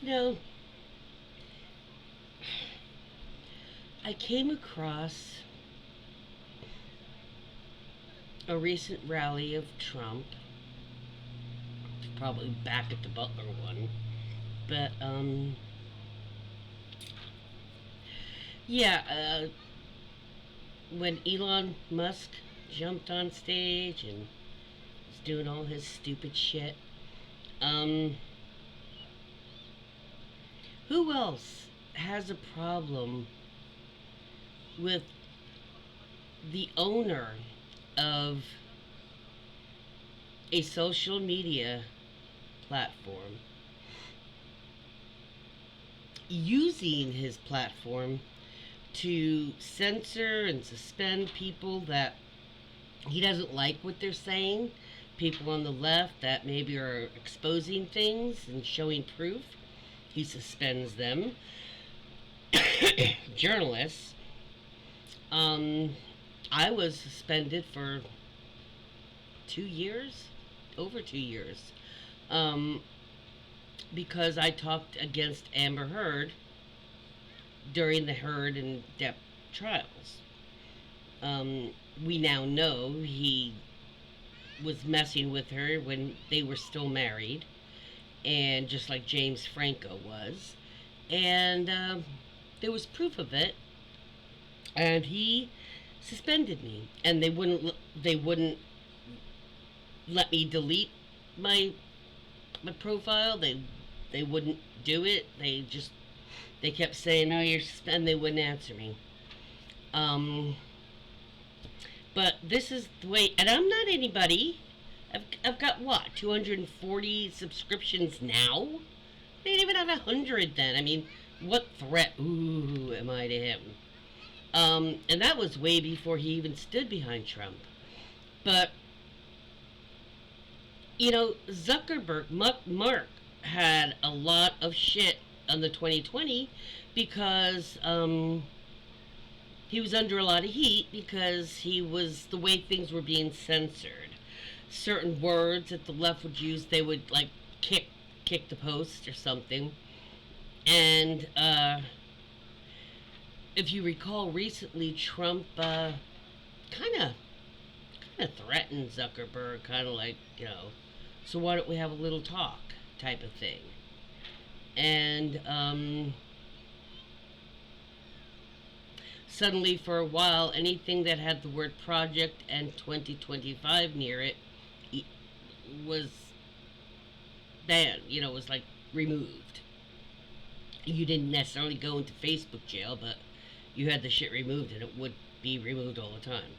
No, I came across a recent rally of Trump, probably back at the Butler one, but yeah, when Elon Musk jumped on stage and was doing all his stupid shit, um, who else has a problem with the owner of a social media platform using his platform to censor and suspend people that he doesn't like what they're saying, people on the left that maybe are exposing things and showing proof? He suspends them. Journalists. um I was suspended for 2 years, over 2 years, um because I talked against Amber Heard during the Heard and Depp trials. Um, we now know he was messing with her when they were still married, and just like James Franco was, and there was proof of it, and he suspended me, and they wouldn't let me delete my profile. They wouldn't do it. They kept saying, "No, you're suspended." They wouldn't answer me. Um, but this is the way, and I'm not anybody. I've got what, 240 subscriptions now? I didn't even have 100 then. I mean, what threat, ooh, am I to him? And that was way before he even stood behind Trump. But, Zuckerberg, Mark, had a lot of shit on the 2020 because he was under a lot of heat because he was the way things were being censored. Certain words that the left would use, they would like kick the post or something. And if you recall, recently Trump kind of threatened Zuckerberg, kind of like, so why don't we have a little talk type of thing. And suddenly, for a while, anything that had the word project and 2025 near it was banned, was like removed. You didn't necessarily go into Facebook jail, but you had the shit removed, and it would be removed all the time.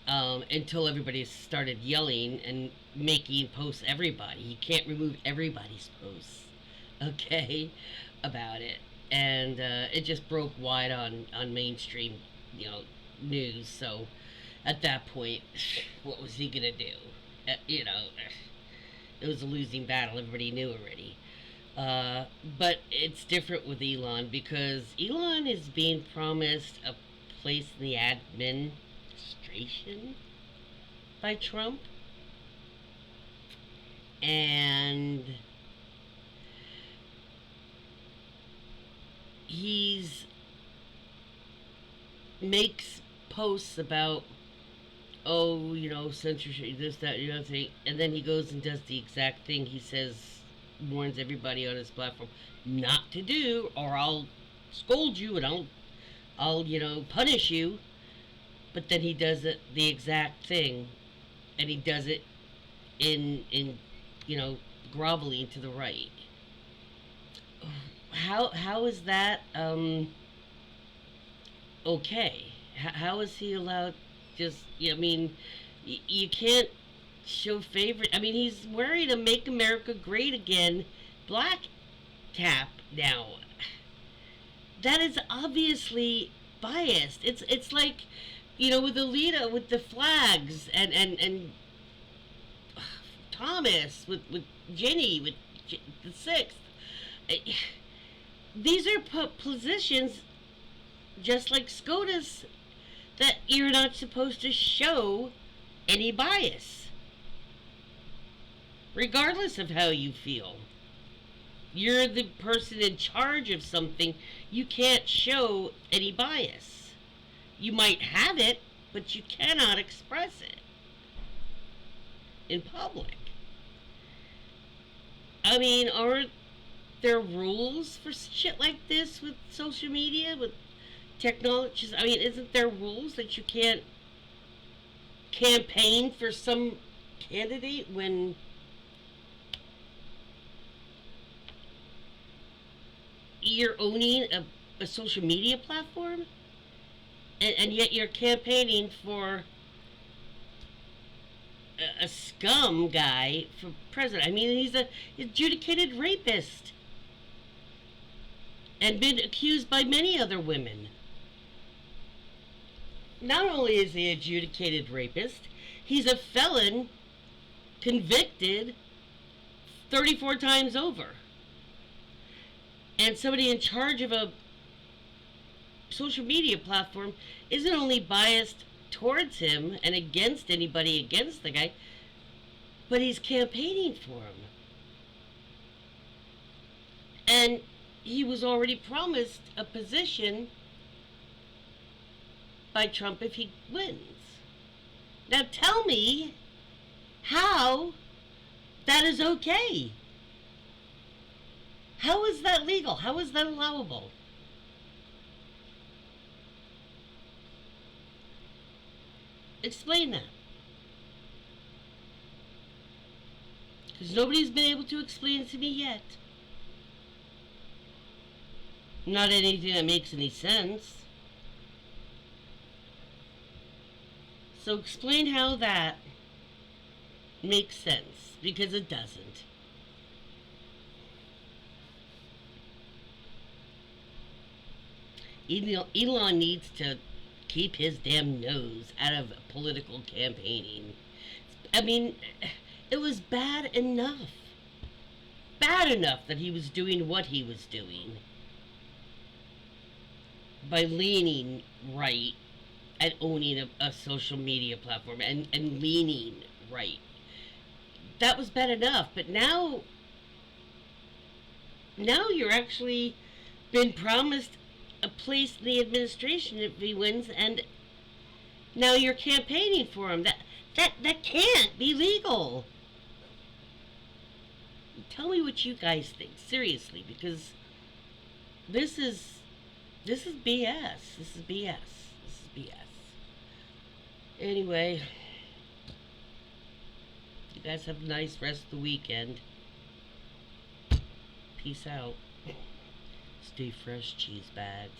Until everybody started yelling and making posts everybody. You can't remove everybody's posts, okay, about it. And it just broke wide on mainstream, news. So at that point, what was he gonna do? It was a losing battle. Everybody knew already. But it's different with Elon because Elon is being promised a place in the administration by Trump. And he's makes posts about, oh, censorship, this, that, thing, and then he goes and does the exact thing he says, warns everybody on his platform not to do, or I'll scold you and I'll punish you. But then he does it the exact thing, and he does it in groveling to the right. How is that okay? How is he allowed? Just, you can't show favorite. I mean, he's wearing a "Make America Great Again" black cap now. That is obviously biased. It's like, with Alita with the flags, and Thomas with Jenny with the sixth. These are positions, just like SCOTUS, that you're not supposed to show any bias, regardless of how you feel. You're the person in charge of something. You can't show any bias. You might have it, but you cannot express it in public. I mean, aren't there rules for shit like this with social media, with technologies? I mean, isn't there rules that you can't campaign for some candidate when you're owning a social media platform, and yet you're campaigning for a scum guy for president? I mean, he's a adjudicated rapist and been accused by many other women. Not only is he an adjudicated rapist, he's a felon convicted 34 times over. And somebody in charge of a social media platform isn't only biased towards him and against anybody against the guy, but he's campaigning for him. And he was already promised a position by Trump if he wins. Now tell me how that is okay. How is that legal? How is that allowable? Explain that. Because nobody's been able to explain it to me yet. Not anything that makes any sense. So explain how that makes sense, because it doesn't. Elon needs to keep his damn nose out of political campaigning. I mean, it was bad enough. Bad enough that he was doing what he was doing by leaning right and owning a social media platform and leaning right. That was bad enough, but now you're actually been promised a place in the administration if he wins, and now you're campaigning for him. That can't be legal. Tell me what you guys think, seriously, because this is BS. This is BS. This is BS. Anyway, you guys have a nice rest of the weekend. Peace out. Stay fresh, cheese bags.